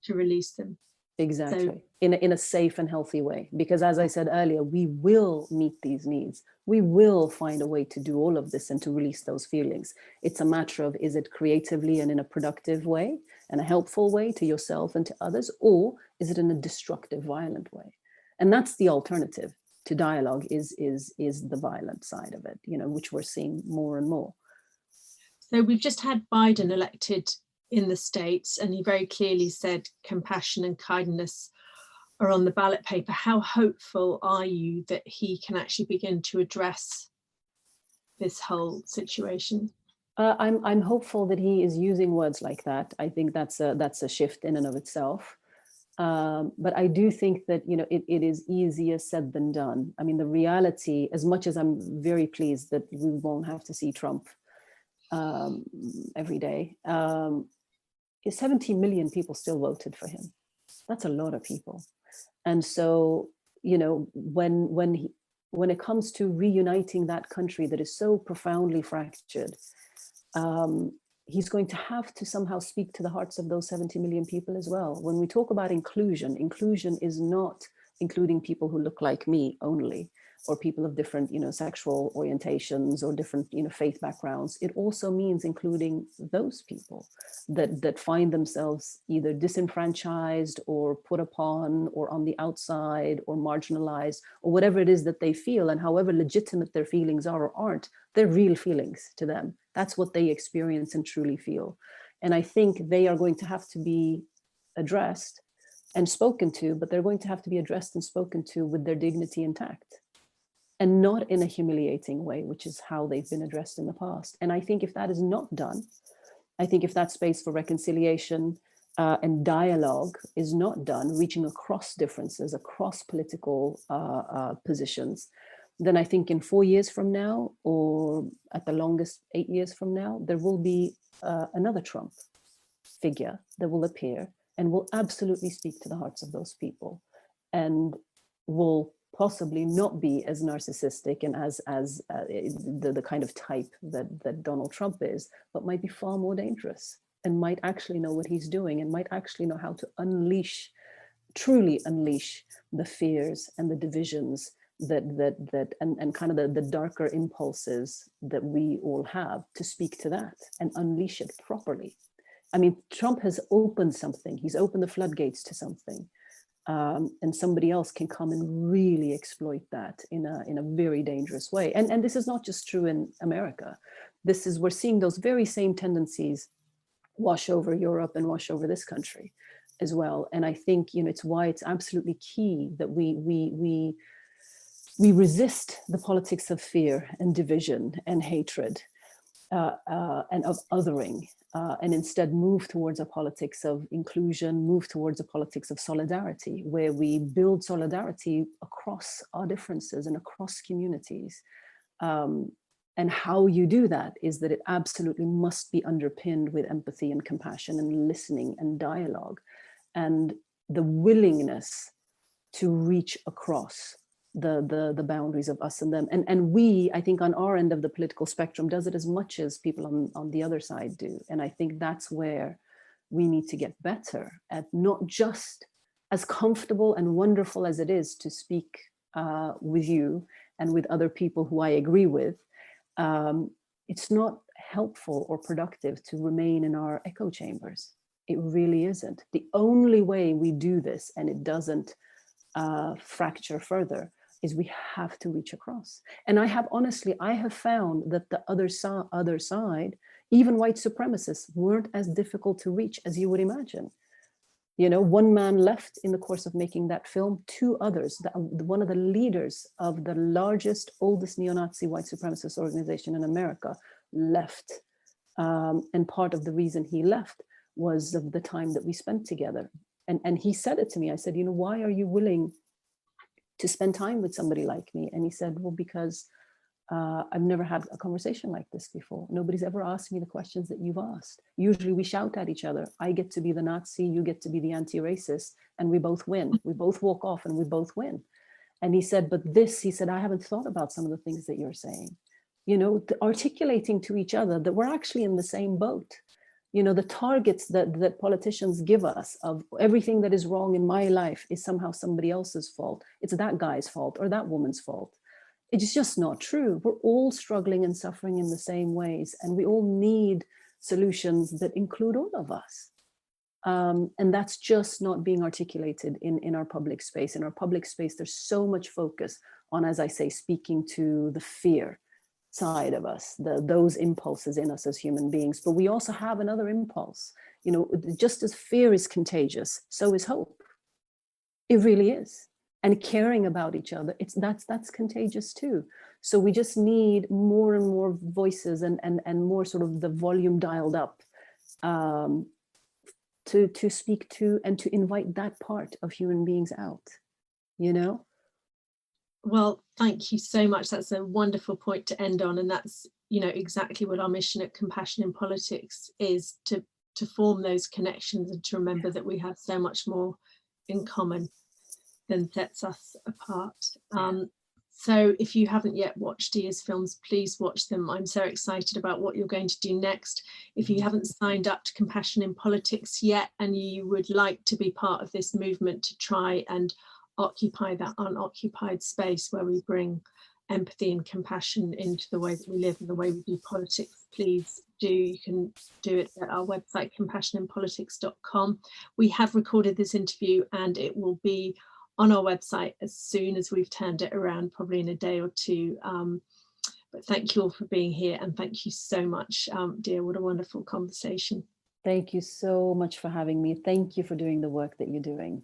to release them. Exactly, so, in a safe and healthy way. Because as I said earlier, we will meet these needs. We will find a way to do all of this and to release those feelings. It's a matter of, is it creatively and in a productive way and a helpful way to yourself and to others, or is it in a destructive, violent way? And that's the alternative to dialogue, is the violent side of it, which we're seeing more and more. So we've just had Biden elected in the States, and he very clearly said compassion and kindness are on the ballot paper. How hopeful are you that he can actually begin to address this whole situation? I'm hopeful that he is using words like that. I think that's a shift in and of itself. But I do think that it is easier said than done. I mean, the reality, as much as I'm very pleased that we won't have to see Trump every day, 70 million people still voted for him. That's a lot of people. And so, when it comes to reuniting that country that is so profoundly fractured, he's going to have to somehow speak to the hearts of those 70 million people as well. When we talk about inclusion is not including people who look like me only, or people of different, sexual orientations or different, faith backgrounds. It also means including those people that find themselves either disenfranchised or put upon or on the outside or marginalized, or whatever it is that they feel, and however legitimate their feelings are or aren't, they're real feelings to them. That's what they experience and truly feel. And I think they are going to have to be addressed and spoken to, but they're going to have to be addressed and spoken to with their dignity intact, and not in a humiliating way, which is how they've been addressed in the past. And I think if that is not done, I think if that space for reconciliation and dialogue is not done, reaching across differences, across political positions, then I think in 4 years from now, or at the longest 8 years from now, there will be another Trump figure that will appear and will absolutely speak to the hearts of those people, and will possibly not be as narcissistic and as the kind of type that Donald Trump is, but might be far more dangerous, and might actually know what he's doing, and might actually know how to truly unleash the fears and the divisions and kind of the darker impulses that we all have, to speak to that and unleash it properly. I mean, Trump has opened something. He's opened the floodgates to something. And somebody else can come and really exploit that in a very dangerous way. And this is not just true in America. We're seeing those very same tendencies wash over Europe and wash over this country as well. And I think, it's why it's absolutely key that we resist the politics of fear and division and hatred and of othering, and instead move towards a politics of inclusion, move towards a politics of solidarity, where we build solidarity across our differences and across communities. And how you do that is that it absolutely must be underpinned with empathy and compassion and listening and dialogue, and the willingness to reach across the boundaries of us and them. And we, I think, on our end of the political spectrum, does it as much as people on the other side do. And I think that's where we need to get better at, not just as comfortable and wonderful as it is to speak with you and with other people who I agree with. It's not helpful or productive to remain in our echo chambers. It really isn't. The only way we do this, and it doesn't fracture further, is we have to reach across. And I have found that the other side Even white supremacists weren't as difficult to reach as you would imagine. You know, one man left in the course of making that film, two others, one of the leaders of the largest, oldest neo-Nazi white supremacist organization in America left. And part of the reason he left was of the time that we spent together. And he said it to me. I said, you know, why are you willing to spend time with somebody like me? And he said, well, because I've never had a conversation like this before. Nobody's ever asked me the questions that you've asked. Usually we shout at each other. I get to be the Nazi, you get to be the anti-racist, and we both win. We both walk off and we both win. And he said, but this, he said, I haven't thought about some of the things that you're saying. You know, articulating to each other that we're actually in the same boat. You know, the targets that politicians give us of everything that is wrong in my life is somehow somebody else's fault. It's that guy's fault or that woman's fault. It's just not true. We're all struggling and suffering in the same ways, and we all need solutions that include all of us. And that's just not being articulated in our public space. In our public space, there's so much focus on, as I say, speaking to the fear side of us, those impulses in us as human beings. But we also have another impulse. You know, just as fear is contagious, so is hope. It really is. And caring about each other, that's contagious too. So we just need more and more voices and more sort of the volume dialed up to speak to and to invite that part of human beings out, you know? Well, thank you so much. That's a wonderful point to end on. And that's, you know, exactly what our mission at Compassion in Politics is, to form those connections and to remember that we have so much more in common than sets us apart. So if you haven't yet watched Deeyah's films, please watch them. I'm so excited about what you're going to do next. If you haven't signed up to Compassion in Politics yet, and you would like to be part of this movement to try and occupy that unoccupied space where we bring empathy and compassion into the way that we live and the way we do politics, please do. You can do it at our website, compassioninpolitics.com. We have recorded this interview and it will be on our website as soon as we've turned it around, probably in a day or two. But thank you all for being here, and thank you so much, Deeyah. What a wonderful conversation. Thank you so much for having me. Thank you for doing the work that you're doing.